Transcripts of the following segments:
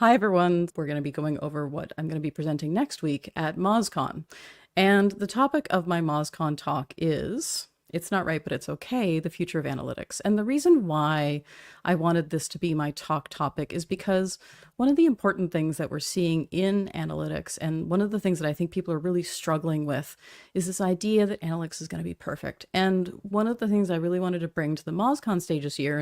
Hi, everyone. We're going to be going over what I'm going to be presenting next week at MozCon. And the topic of my MozCon talk is It's Not Right, But It's Okay, the Future of Analytics. And the reason why I wanted this to be my talk topic is because one of the important things that we're seeing in analytics, and one of the things that I think people are really struggling with, is this idea that analytics is going to be perfect. And one of the things I really wanted to bring to the MozCon stage this year,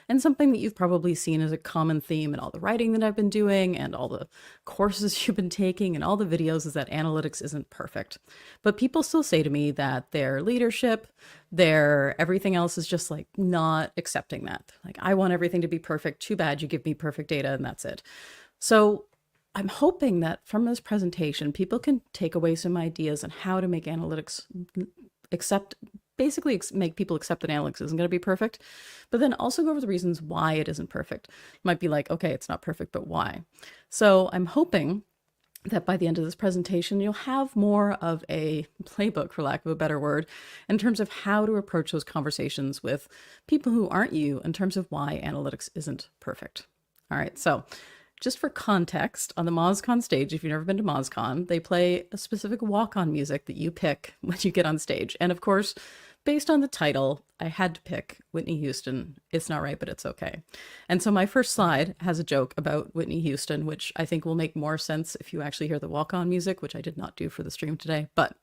and something that you've probably seen as a common theme in all the writing that I've been doing and all the courses you've been taking and all the videos, is that analytics isn't perfect. But people still say to me that their leadership, their everything else is just like not accepting that. Like, I want everything to be perfect. Too bad you give me perfect data and that's it. So I'm hoping that from this presentation, people can take away some ideas on how to make analytics make people accept that analytics isn't going to be perfect, but then also go over the reasons why it isn't perfect. You might be like, okay, it's not perfect, but why? So I'm hoping that by the end of this presentation, you'll have more of a playbook, for lack of a better word, in terms of how to approach those conversations with people who aren't you in terms of why analytics isn't perfect. All right, so just for context, on the MozCon stage, if you've never been to MozCon, they play a specific walk-on music that you pick when you get on stage. And of course, based on the title, I had to pick Whitney Houston, It's Not Right, But It's Okay. And so my first slide has a joke about Whitney Houston, which I think will make more sense if you actually hear the walk-on music, which I did not do for the stream today. But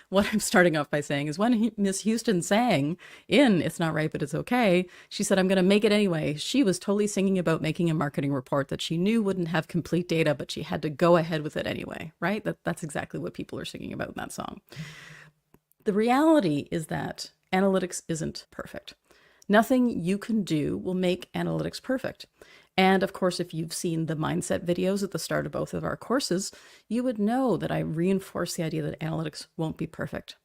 what I'm starting off by saying is when Miss Houston sang in It's Not Right, But It's Okay, she said, I'm going to make it anyway. She was totally singing about making a marketing report that she knew wouldn't have complete data, but she had to go ahead with it anyway, right? That's exactly what people are singing about in that song. The reality is that analytics isn't perfect. Nothing you can do will make analytics perfect. And of course, if you've seen the mindset videos at the start of both of our courses, you would know that I reinforce the idea that analytics won't be perfect.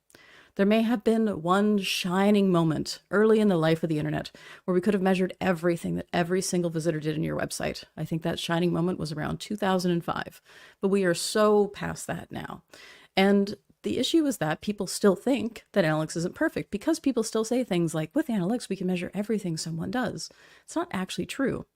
There may have been one shining moment early in the life of the internet where we could have measured everything that every single visitor did in your website. I think that shining moment was around 2005, but we are so past that now. And the issue is that people still think that analytics isn't perfect because people still say things like, with analytics, we can measure everything someone does. It's not actually true.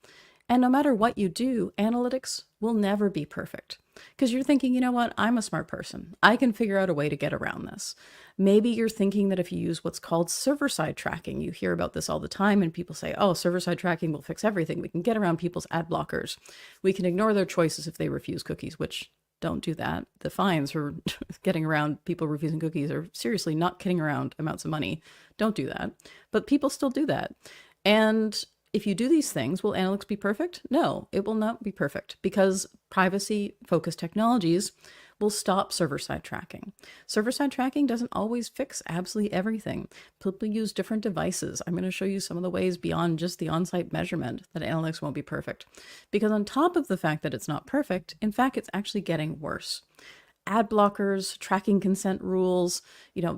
And no matter what you do, analytics will never be perfect. Because you're thinking, you know what, I'm a smart person. I can figure out a way to get around this. Maybe you're thinking that if you use what's called server-side tracking, you hear about this all the time, and people say, oh, server-side tracking will fix everything. We can get around people's ad blockers. We can ignore their choices if they refuse cookies, which don't do that. The fines for getting around people refusing cookies are seriously not kidding around amounts of money. Don't do that. But people still do that. And if you do these things, will analytics be perfect? No, it will not be perfect because privacy-focused technologies will stop server-side tracking. Server-side tracking doesn't always fix absolutely everything. People use different devices. I'm going to show you some of the ways beyond just the on-site measurement that analytics won't be perfect. Because on top of the fact that it's not perfect, in fact, it's actually getting worse. Ad blockers, tracking consent rules,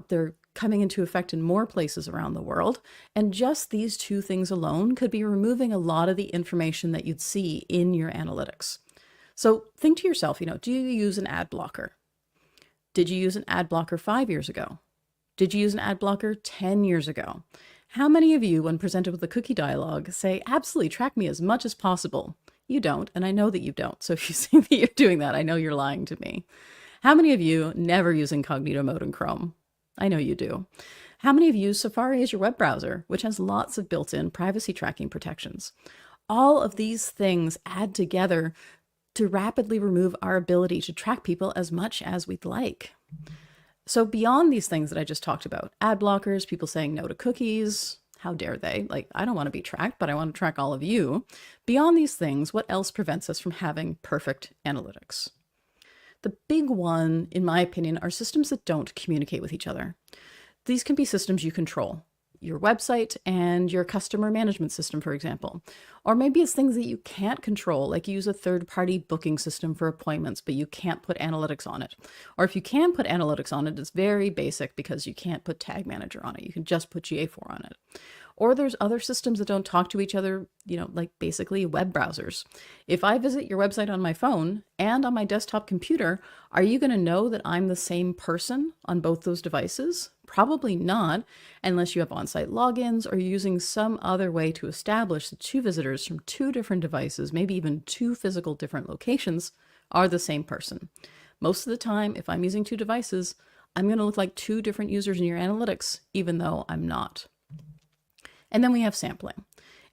they're coming into effect in more places around the world. And just these two things alone could be removing a lot of the information that you'd see in your analytics. So think to yourself, do you use an ad blocker? Did you use an ad blocker 5 years ago? Did you use an ad blocker 10 years ago? How many of you, when presented with a cookie dialog, say, absolutely, track me as much as possible? You don't, and I know that you don't. So if you say that you're doing that, I know you're lying to me. How many of you never use incognito mode in Chrome? I know you do. How many of you use Safari as your web browser, which has lots of built-in privacy tracking protections? All of these things add together to rapidly remove our ability to track people as much as we'd like. So beyond these things that I just talked about, ad blockers, people saying no to cookies, how dare they? Like, I don't want to be tracked, but I want to track all of you. Beyond these things, what else prevents us from having perfect analytics? The big one, in my opinion, are systems that don't communicate with each other. These can be systems you control. Your website and your customer management system, for example. Or maybe it's things that you can't control, like you use a third-party booking system for appointments, but you can't put analytics on it. Or if you can put analytics on it, it's very basic because you can't put Tag Manager on it. You can just put GA4 on it. Or there's other systems that don't talk to each other, like basically web browsers. If I visit your website on my phone and on my desktop computer, are you going to know that I'm the same person on both those devices? Probably not, unless you have on-site logins or you're using some other way to establish that two visitors from two different devices, maybe even two physical different locations, are the same person. Most of the time, if I'm using two devices, I'm going to look like two different users in your analytics, even though I'm not. And then we have sampling.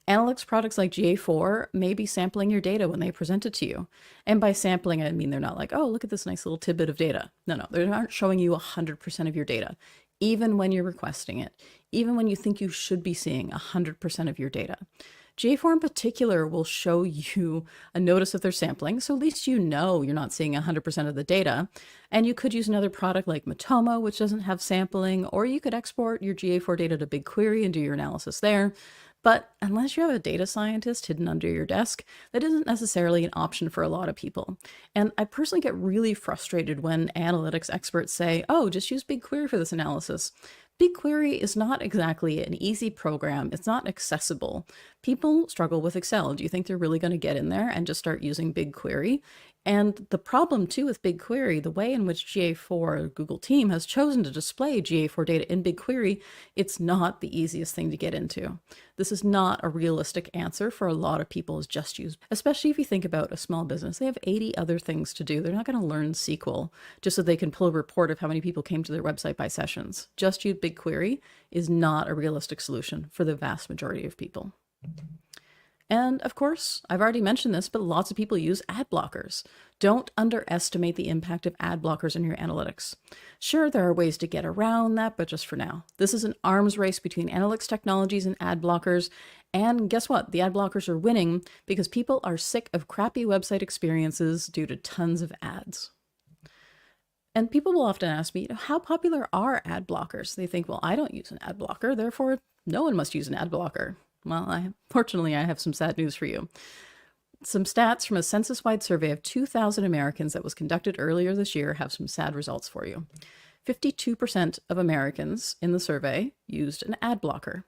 Analytics products like GA4 may be sampling your data when they present it to you. And by sampling, I mean they're not like, oh, look at this nice little tidbit of data. No, they aren't showing you 100% of your data, even when you're requesting it, even when you think you should be seeing 100% of your data. GA4 in particular will show you a notice of their sampling, so at least you know you're not seeing 100% of the data. And you could use another product like Matomo, which doesn't have sampling, or you could export your GA4 data to BigQuery and do your analysis there. But unless you have a data scientist hidden under your desk, that isn't necessarily an option for a lot of people. And I personally get really frustrated when analytics experts say, oh, just use BigQuery for this analysis. BigQuery is not exactly an easy program. It's not accessible. People struggle with Excel. Do you think they're really going to get in there and just start using BigQuery? And the problem too with BigQuery, the way in which GA4 Google team has chosen to display GA4 data in BigQuery, it's not the easiest thing to get into. This is not a realistic answer for a lot of people, is just use, especially if you think about a small business. They have 80 other things to do. They're not going to learn SQL just so they can pull a report of how many people came to their website by sessions. Just use BigQuery is not a realistic solution for the vast majority of people. And of course, I've already mentioned this, but lots of people use ad blockers. Don't underestimate the impact of ad blockers in your analytics. Sure, there are ways to get around that, but just for now. This is an arms race between analytics technologies and ad blockers. And guess what? The ad blockers are winning because people are sick of crappy website experiences due to tons of ads. And people will often ask me, how popular are ad blockers? They think, well, I don't use an ad blocker, therefore no one must use an ad blocker. Well, fortunately, I have some sad news for you. Some stats from a census-wide survey of 2,000 Americans that was conducted earlier this year have some sad results for you. 52% of Americans in the survey used an ad blocker.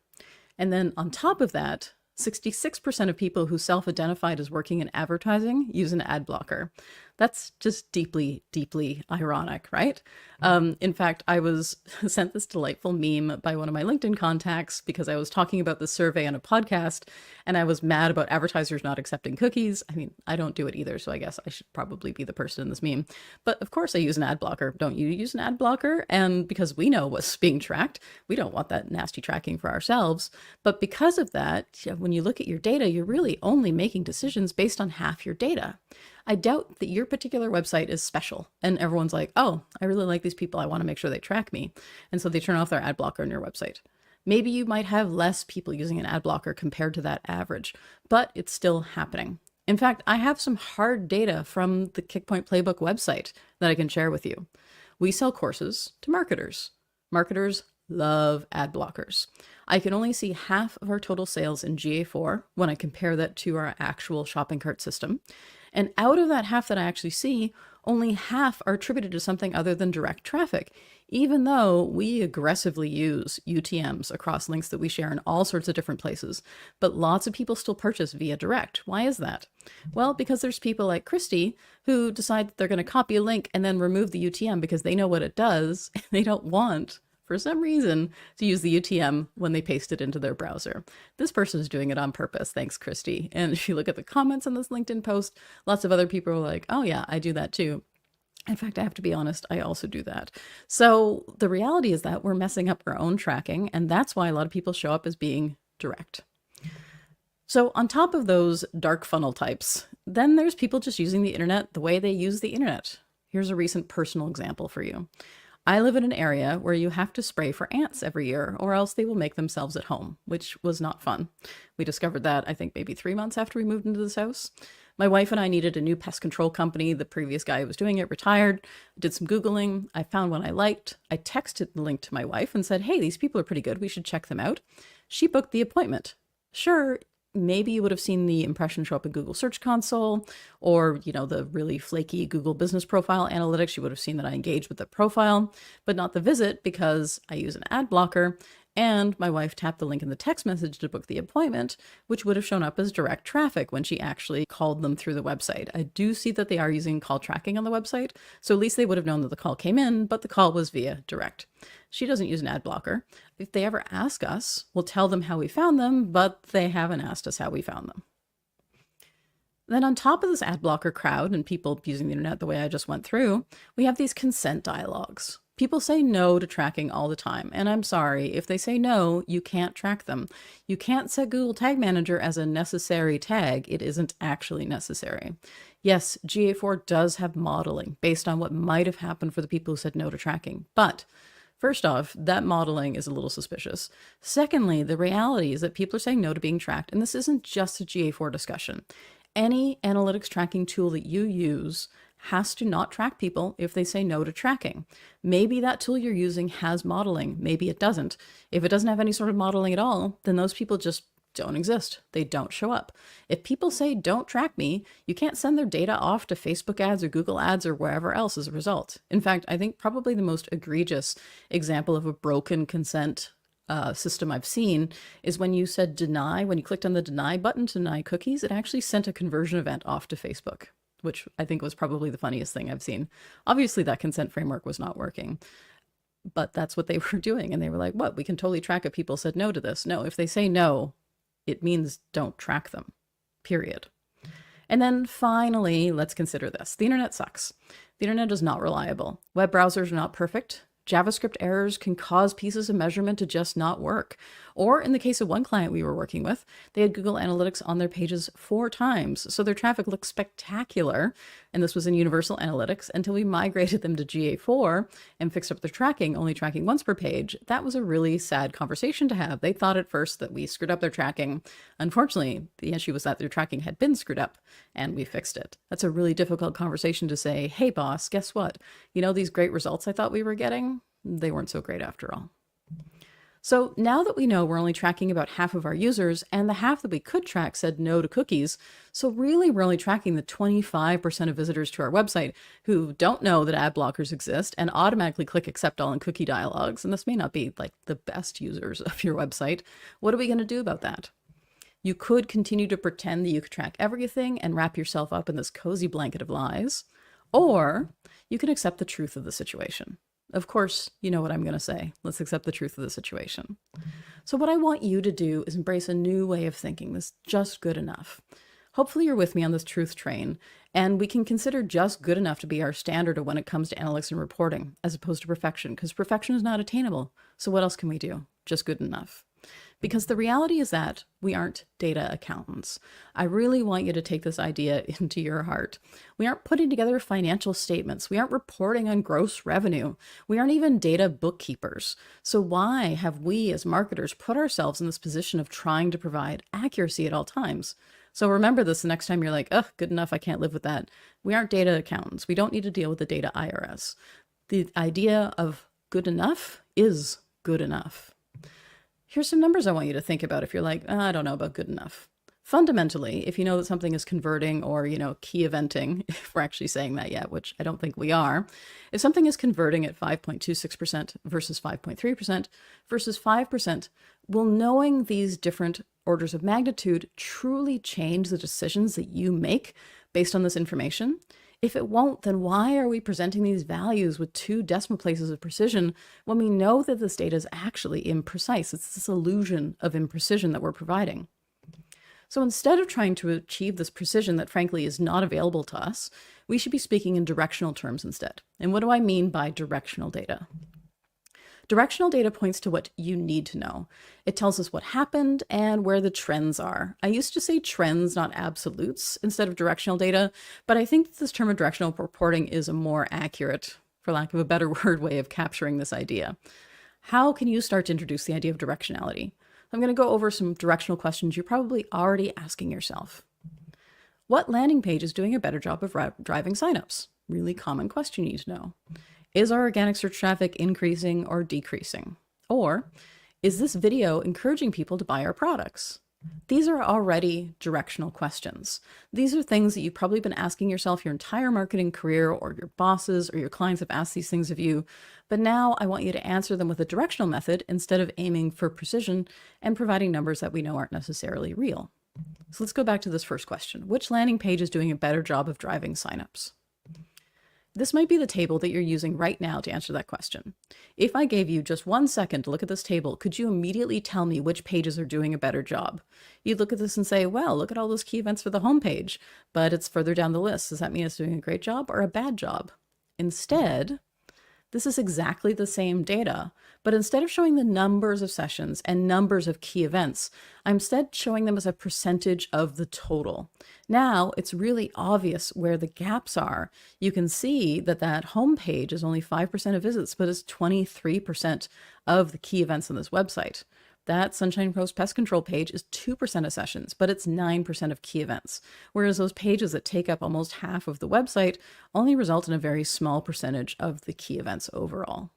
And then on top of that, 66% of people who self-identified as working in advertising use an ad blocker. That's just deeply, deeply ironic, right? In fact, I was sent this delightful meme by one of my LinkedIn contacts because I was talking about the survey on a podcast and I was mad about advertisers not accepting cookies. I mean, I don't do it either, so I guess I should probably be the person in this meme. But of course I use an ad blocker. Don't you use an ad blocker? And because we know what's being tracked, we don't want that nasty tracking for ourselves. But because of that, when you look at your data, you're really only making decisions based on half your data. I doubt that your particular website is special and everyone's like, oh, I really like these people. I want to make sure they track me. And so they turn off their ad blocker on your website. Maybe you might have less people using an ad blocker compared to that average, but it's still happening. In fact, I have some hard data from the Kickpoint Playbook website that I can share with you. We sell courses to marketers. Marketers love ad blockers. I can only see half of our total sales in GA4 when I compare that to our actual shopping cart system. And out of that half that I actually see, only half are attributed to something other than direct traffic, even though we aggressively use UTMs across links that we share in all sorts of different places. But lots of people still purchase via direct. Why is that? Well, because there's people like Christy who decide that they're going to copy a link and then remove the UTM because they know what it does and they don't want, for some reason, to use the UTM when they paste it into their browser. This person is doing it on purpose. Thanks, Christy. And if you look at the comments on this LinkedIn post, lots of other people are like, oh yeah, I do that too. In fact, I have to be honest, I also do that. So the reality is that we're messing up our own tracking, and that's why a lot of people show up as being direct. So on top of those dark funnel types, then there's people just using the internet the way they use the internet. Here's a recent personal example for you. I live in an area where you have to spray for ants every year or else they will make themselves at home, which was not fun. We discovered that, I think, maybe 3 months after we moved into this house. My wife and I needed a new pest control company. The previous guy who was doing it retired. I did some Googling. I found one I liked. I texted the link to my wife and said, hey, these people are pretty good. We should check them out. She booked the appointment. Sure, maybe you would have seen the impression show up in Google Search Console or, the really flaky Google Business Profile analytics. You would have seen that I engaged with the profile, but not the visit because I use an ad blocker And my wife tapped the link in the text message to book the appointment, which would have shown up as direct traffic when she actually called them through the website. I do see that they are using call tracking on the website, so at least they would have known that the call came in, but the call was via direct. She doesn't use an ad blocker. If they ever ask us, we'll tell them how we found them, but they haven't asked us how we found them. Then on top of this ad blocker crowd and people using the internet the way I just went through, we have these consent dialogues. People say no to tracking all the time, and I'm sorry, if they say no, you can't track them. You can't set Google Tag Manager as a necessary tag. It isn't actually necessary. Yes, GA4 does have modeling based on what might have happened for the people who said no to tracking, but first off, that modeling is a little suspicious. Secondly, the reality is that people are saying no to being tracked, and this isn't just a GA4 discussion. Any analytics tracking tool that you use has to not track people if they say no to tracking. Maybe that tool you're using has modeling, maybe it doesn't. If it doesn't have any sort of modeling at all, then those people just don't exist. They don't show up. If people say don't track me, you can't send their data off to Facebook ads or Google ads or wherever else as a result. In fact, I think probably the most egregious example of a broken consent system I've seen is when you said deny, when you clicked on the deny button to deny cookies, it actually sent a conversion event off to Facebook, which I think was probably the funniest thing I've seen. Obviously that consent framework was not working, but that's what they were doing. And they were like, what, we can totally track if people said no to this. No, if they say no, it means don't track them, period. And then finally, let's consider this. The internet sucks. The internet is not reliable. Web browsers are not perfect. JavaScript errors can cause pieces of measurement to just not work. Or in the case of one client we were working with, they had Google Analytics on their pages 4 times, so their traffic looked spectacular, and this was in Universal Analytics, until we migrated them to GA4 and fixed up their tracking, only tracking once per page. That was a really sad conversation to have. They thought at first that we screwed up their tracking. Unfortunately, the issue was that their tracking had been screwed up, and we fixed it. That's a really difficult conversation to say, hey boss, guess what? You know these great results I thought we were getting? They weren't so great after all. So now that we know we're only tracking about half of our users, and the half that we could track said no to cookies, so really we're only tracking the 25% of visitors to our website who don't know that ad blockers exist and automatically click accept all in cookie dialogues, and this may not be like the best users of your website. What are we going to do about that? You could continue to pretend that you could track everything and wrap yourself up in this cozy blanket of lies, or you can accept the truth of the situation. Of course, you know what I'm going to say. Let's accept the truth of the situation. So what I want you to do is embrace a new way of thinking, this just good enough. Hopefully you're with me on this truth train, and we can consider just good enough to be our standard when it comes to analytics and reporting, as opposed to perfection, because perfection is not attainable. So what else can we do? Just good enough. Because the reality is that we aren't data accountants. I really want you to take this idea into your heart. We aren't putting together financial statements. We aren't reporting on gross revenue. We aren't even data bookkeepers. So why have we as marketers put ourselves in this position of trying to provide accuracy at all times? So remember this the next time you're like, oh, good enough, I can't live with that. We aren't data accountants. We don't need to deal with the data IRS. The idea of good enough is good enough. Here's some numbers I want you to think about if you're like, oh, I don't know about good enough. Fundamentally, if you know that something is converting or, key eventing, if we're actually saying that yet, which I don't think we are, if something is converting at 5.26% versus 5.3% versus 5%, will knowing these different orders of magnitude truly change the decisions that you make based on this information? If it won't, then why are we presenting these values with 2 decimal places of precision when we know that this data is actually imprecise? It's this illusion of imprecision that we're providing. So instead of trying to achieve this precision that frankly is not available to us, we should be speaking in directional terms instead. And what do I mean by directional data? Directional data points to what you need to know. It tells us what happened and where the trends are. I used to say trends, not absolutes, instead of directional data, but I think this term of directional reporting is a more accurate, for lack of a better word, way of capturing this idea. How can you start to introduce the idea of directionality? I'm going to go over some directional questions you're probably already asking yourself. What landing page is doing a better job of driving signups? Really common question you need to know. Is our organic search traffic increasing or decreasing? Or is this video encouraging people to buy our products? These are already directional questions. These are things that you've probably been asking yourself your entire marketing career, or your bosses or your clients have asked these things of you. But now I want you to answer them with a directional method instead of aiming for precision and providing numbers that we know aren't necessarily real. So let's go back to this first question. Which landing page is doing a better job of driving signups? This might be the table that you're using right now to answer that question. If I gave you just 1 second to look at this table, could you immediately tell me which pages are doing a better job? You'd look at this and say, well, look at all those key events for the homepage, but it's further down the list. Does that mean it's doing a great job or a bad job? Instead, this is exactly the same data, but instead of showing the numbers of sessions and numbers of key events, I'm instead showing them as a percentage of the total. Now it's really obvious where the gaps are. You can see that that homepage is only 5% of visits, but it's 23% of the key events on this website. That Sunshine Coast Pest Control page is 2% of sessions, but it's 9% of key events. Whereas those pages that take up almost half of the website only result in a very small percentage of the key events overall.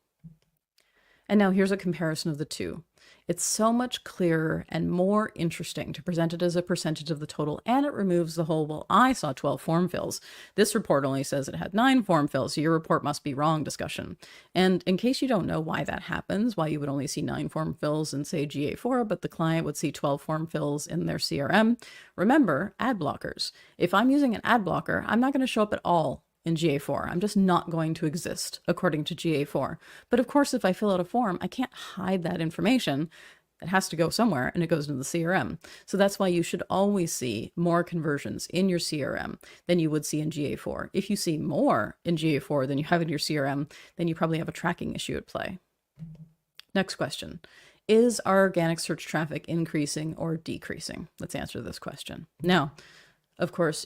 And now here's a comparison of the two. It's so much clearer and more interesting to present it as a percentage of the total, and it removes the whole, well, I saw 12 form fills. This report only says it had 9 form fills, so your report must be wrong discussion. And in case you don't know why that happens, why you would only see 9 form fills in, say, GA4, but the client would see 12 form fills in their CRM, remember ad blockers. If I'm using an ad blocker, I'm not going to show up at all in GA4. I'm just not going to exist according to GA4. But of course, if I fill out a form, I can't hide that information. It has to go somewhere, and it goes into the CRM. So that's why you should always see more conversions in your CRM than you would see in GA4. If you see more in GA4 than you have in your CRM, then you probably have a tracking issue at play. Next question. Is our organic search traffic increasing or decreasing? Let's answer this question. Now, of course,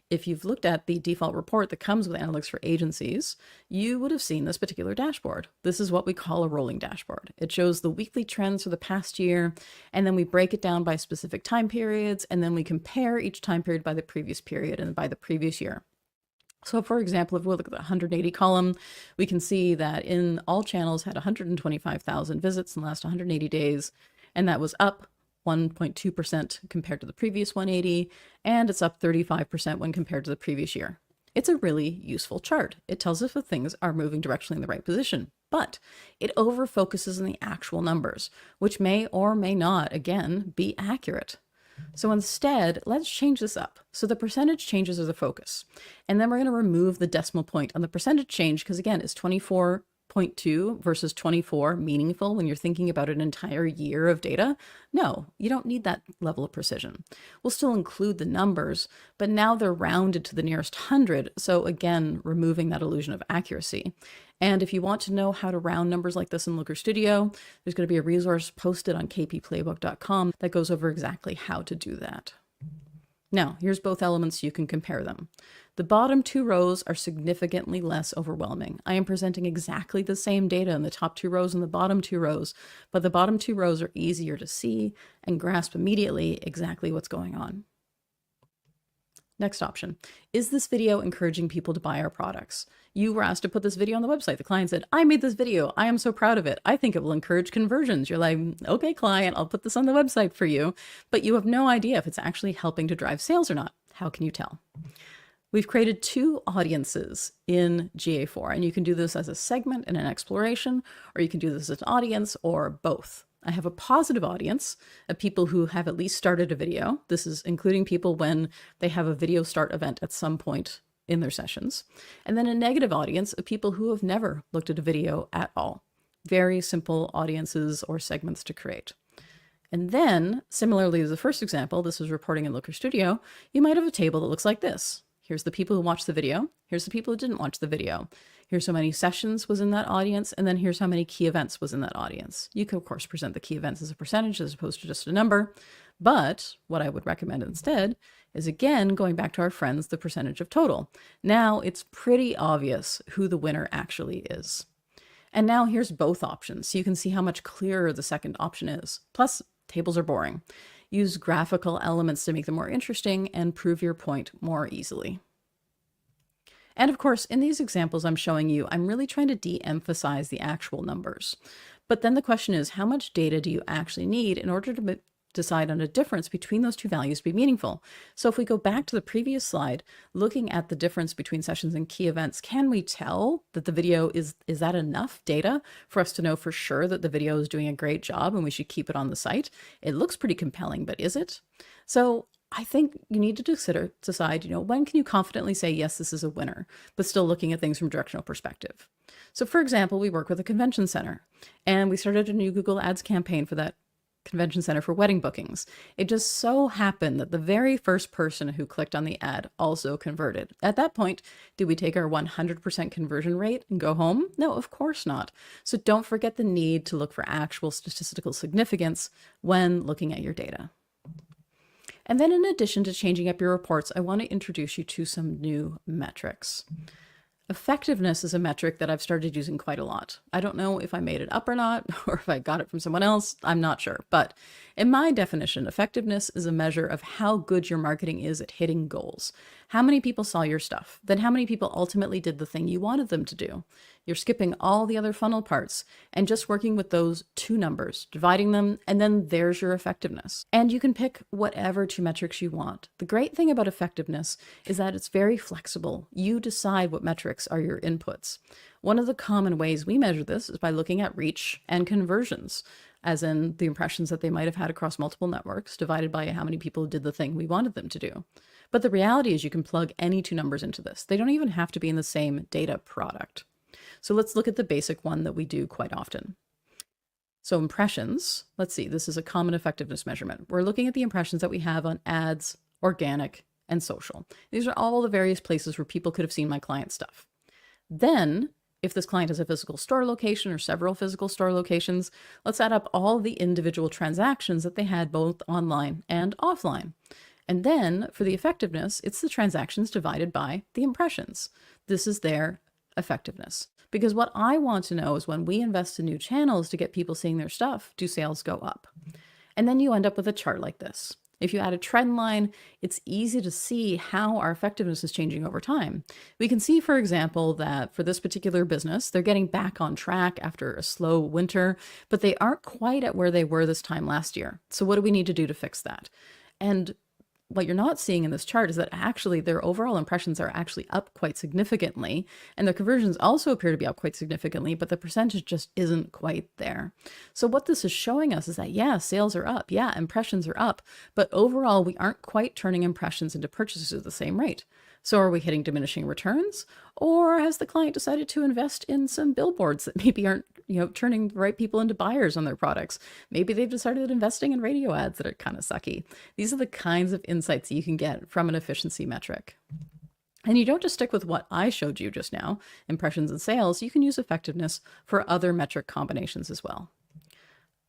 if you've looked at the default report that comes with analytics for agencies, you would have seen this particular dashboard. This is what we call a rolling dashboard. It shows the weekly trends for the past year, and then we break it down by specific time periods, and then we compare each time period by the previous period and by the previous year. So for example, if we look at the 180 column, we can see that in all channels had 125,000 visits in the last 180 days, and that was up 1.2% compared to the previous 180, and it's up 35% when compared to the previous year. It's a really useful chart. It tells us if things are moving directionally in the right position, but it over-focuses on the actual numbers, which may or may not, again, be accurate. So instead, let's change this up. So the percentage changes are the focus. And then we're going to remove the decimal point on the percentage change, because again, it's 24.2 versus 24 meaningful when you're thinking about an entire year of data? No, you don't need that level of precision. We'll still include the numbers, but now they're rounded to the nearest 100. So again, removing that illusion of accuracy. And if you want to know how to round numbers like this in Looker Studio, there's going to be a resource posted on kpplaybook.com that goes over exactly how to do that. Now, here's both elements so you can compare them. The bottom 2 rows are significantly less overwhelming. I am presenting exactly the same data in the top 2 rows and the bottom 2 rows, but the bottom 2 rows are easier to see and grasp immediately exactly what's going on. Next option. Is this video encouraging people to buy our products? You were asked to put this video on the website. The client said, I made this video. I am so proud of it. I think it will encourage conversions. You're like, okay, client, I'll put this on the website for you. But you have no idea if it's actually helping to drive sales or not. How can you tell? We've created 2 audiences in GA4, and you can do this as a segment and an exploration, or you can do this as an audience, or both. I have a positive audience of people who have at least started a video. This is including people when they have a video start event at some point in their sessions. And then a negative audience of people who have never looked at a video at all. Very simple audiences or segments to create. And then, similarly to the first example, this is reporting in Looker Studio, you might have a table that looks like this. Here's the people who watched the video. Here's the people who didn't watch the video. Here's how many sessions was in that audience. And then here's how many key events was in that audience. You can, of course, present the key events as a percentage as opposed to just a number. But what I would recommend instead is, again, going back to our friends, the percentage of total. Now it's pretty obvious who the winner actually is. And now here's both options. So you can see how much clearer the second option is. Plus, tables are boring. Use graphical elements to make them more interesting and prove your point more easily. And of course, in these examples I'm showing you, I'm really trying to de-emphasize the actual numbers. But then the question is, how much data do you actually need in order to decide on a difference between those two values to be meaningful. So if we go back to the previous slide, looking at the difference between sessions and key events, can we tell that the video is that enough data for us to know for sure that the video is doing a great job and we should keep it on the site? It looks pretty compelling, but is it? So I think you need to decide, when can you confidently say, yes, this is a winner, but still looking at things from a directional perspective. So for example, we work with a convention center and we started a new Google Ads campaign for that convention center for wedding bookings. It just so happened that the very first person who clicked on the ad also converted. At that point, do we take our 100% conversion rate and go home? No, of course not. So don't forget the need to look for actual statistical significance when looking at your data. And then in addition to changing up your reports, I want to introduce you to some new metrics. Effectiveness is a metric that I've started using quite a lot. I don't know if I made it up or not, or if I got it from someone else, I'm not sure. But in my definition, effectiveness is a measure of how good your marketing is at hitting goals. How many people saw your stuff? Then how many people ultimately did the thing you wanted them to do? You're skipping all the other funnel parts and just working with those two numbers, dividing them, and then there's your effectiveness. And you can pick whatever two metrics you want. The great thing about effectiveness is that it's very flexible. You decide what metrics are your inputs. One of the common ways we measure this is by looking at reach and conversions, as in the impressions that they might have had across multiple networks divided by how many people did the thing we wanted them to do. But the reality is you can plug any two numbers into this. They don't even have to be in the same data product. So let's look at the basic one that we do quite often. So impressions, let's see, this is a common effectiveness measurement. We're looking at the impressions that we have on ads, organic, and social. These are all the various places where people could have seen my client's stuff. Then, if this client has a physical store location or several physical store locations, let's add up all the individual transactions that they had both online and offline. And then for the effectiveness, it's the transactions divided by the impressions. This is their effectiveness. Because what I want to know is when we invest in new channels to get people seeing their stuff, do sales go up? And then you end up with a chart like this. If you add a trend line, it's easy to see how our effectiveness is changing over time. We can see, for example, that for this particular business, they're getting back on track after a slow winter, but they aren't quite at where they were this time last year. So what do we need to do to fix that? And what you're not seeing in this chart is that actually their overall impressions are actually up quite significantly, and their conversions also appear to be up quite significantly, but the percentage just isn't quite there. So what this is showing us is that, yeah, sales are up, yeah, impressions are up, but overall we aren't quite turning impressions into purchases at the same rate. So are we hitting diminishing returns, or has the client decided to invest in some billboards that maybe aren't, turning the right people into buyers on their products? Maybe they've decided investing in radio ads that are kind of sucky. These are the kinds of insights that you can get from an efficiency metric. And you don't just stick with what I showed you just now, impressions and sales. You can use effectiveness for other metric combinations as well.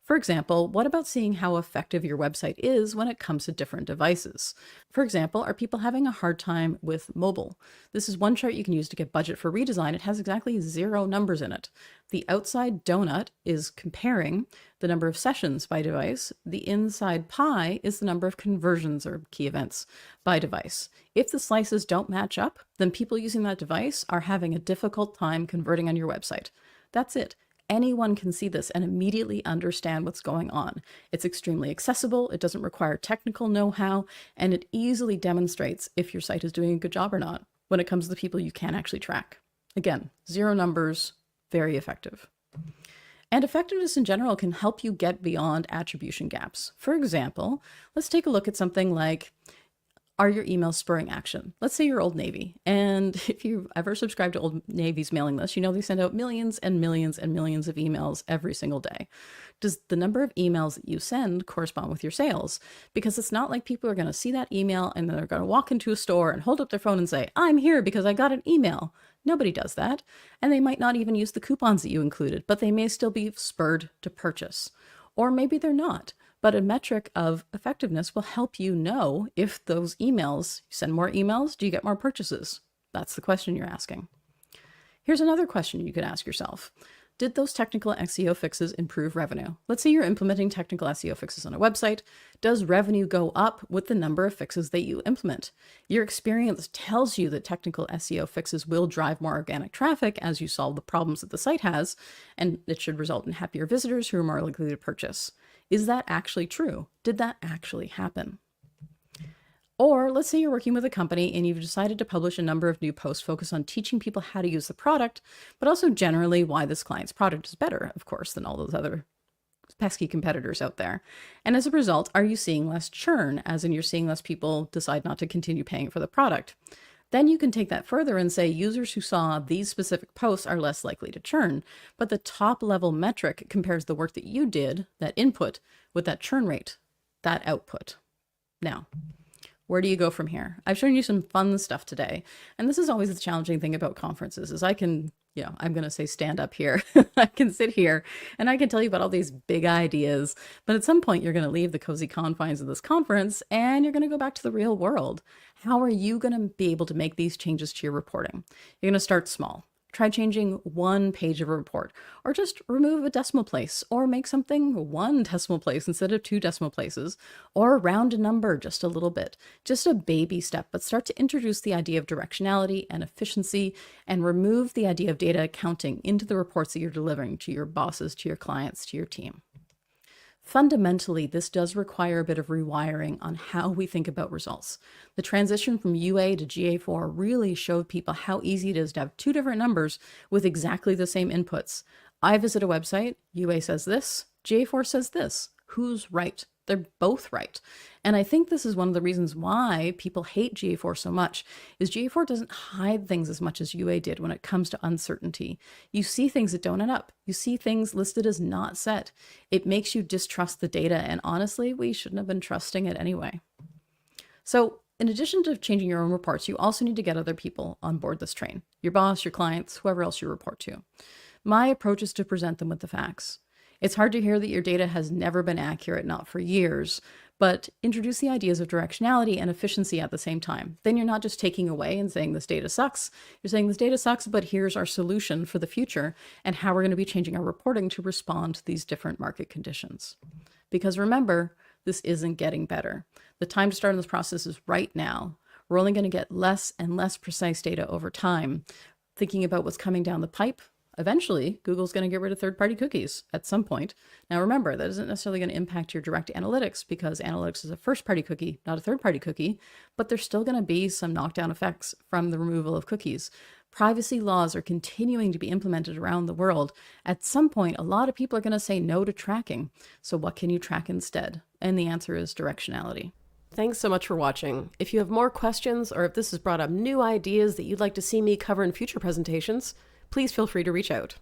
For example, what about seeing how effective your website is when it comes to different devices? For example, are people having a hard time with mobile? This is one chart you can use to get budget for redesign. It has exactly 0 numbers in it. The outside donut is comparing the number of sessions by device. The inside pie is the number of conversions or key events by device. If the slices don't match up, then people using that device are having a difficult time converting on your website. That's it. Anyone can see this and immediately understand what's going on. It's extremely accessible, it doesn't require technical know-how, and it easily demonstrates if your site is doing a good job or not when it comes to the people you can actually track. Again, 0 numbers, very effective. And effectiveness in general can help you get beyond attribution gaps. For example, let's take a look at something like, are your emails spurring action? Let's say you're Old Navy, and if you've ever subscribed to Old Navy's mailing list, you know they send out millions and millions and millions of emails every single day. Does the number of emails that you send correspond with your sales? Because it's not like people are going to see that email and then they're going to walk into a store and hold up their phone and say, I'm here because I got an email. Nobody does that. And they might not even use the coupons that you included, but they may still be spurred to purchase. Or maybe they're not. But a metric of effectiveness will help you know if those emails, you send more emails, do you get more purchases? That's the question you're asking. Here's another question you could ask yourself. Did those technical SEO fixes improve revenue? Let's say you're implementing technical SEO fixes on a website. Does revenue go up with the number of fixes that you implement? Your experience tells you that technical SEO fixes will drive more organic traffic as you solve the problems that the site has, and it should result in happier visitors who are more likely to purchase. Is that actually true? Did that actually happen? Or let's say you're working with a company and you've decided to publish a number of new posts focused on teaching people how to use the product, but also generally why this client's product is better, of course, than all those other pesky competitors out there. And as a result, are you seeing less churn, as in you're seeing less people decide not to continue paying for the product? Then you can take that further and say users who saw these specific posts are less likely to churn, but the top level metric compares the work that you did, that input, with that churn rate, that output. Now, where do you go from here? I've shown you some fun stuff today. And this is always the challenging thing about conferences is I can, I'm going to say stand up here. I can sit here and I can tell you about all these big ideas. But at some point, you're going to leave the cozy confines of this conference and you're going to go back to the real world. How are you going to be able to make these changes to your reporting? You're going to start small. Try changing one page of a report, or just remove a decimal place, or make something one decimal place instead of two decimal places, or round a number just a little bit. Just a baby step, but start to introduce the idea of directionality and efficiency and remove the idea of data accounting into the reports that you're delivering to your bosses, to your clients, to your team. Fundamentally, this does require a bit of rewiring on how we think about results. The transition from UA to GA4 really showed people how easy it is to have two different numbers with exactly the same inputs. I visit a website, UA says this, GA4 says this. Who's right? They're both right. And I think this is one of the reasons why people hate GA4 so much, is GA4 doesn't hide things as much as UA did when it comes to uncertainty. You see things that don't add up. You see things listed as not set. It makes you distrust the data, and honestly, we shouldn't have been trusting it anyway. So in addition to changing your own reports, you also need to get other people on board this train. Your boss, your clients, whoever else you report to. My approach is to present them with the facts. It's hard to hear that your data has never been accurate, not for years, but introduce the ideas of directionality and efficiency at the same time. Then you're not just taking away and saying this data sucks. You're saying this data sucks, but here's our solution for the future and how we're going to be changing our reporting to respond to these different market conditions. Because remember, this isn't getting better. The time to start on this process is right now. We're only going to get less and less precise data over time. Thinking about what's coming down the pipe, eventually, Google's going to get rid of third-party cookies at some point. Now, remember, that isn't necessarily going to impact your direct analytics because analytics is a first-party cookie, not a third-party cookie, but there's still going to be some knockdown effects from the removal of cookies. Privacy laws are continuing to be implemented around the world. At some point, a lot of people are going to say no to tracking. So what can you track instead? And the answer is directionality. Thanks so much for watching. If you have more questions or if this has brought up new ideas that you'd like to see me cover in future presentations, please feel free to reach out.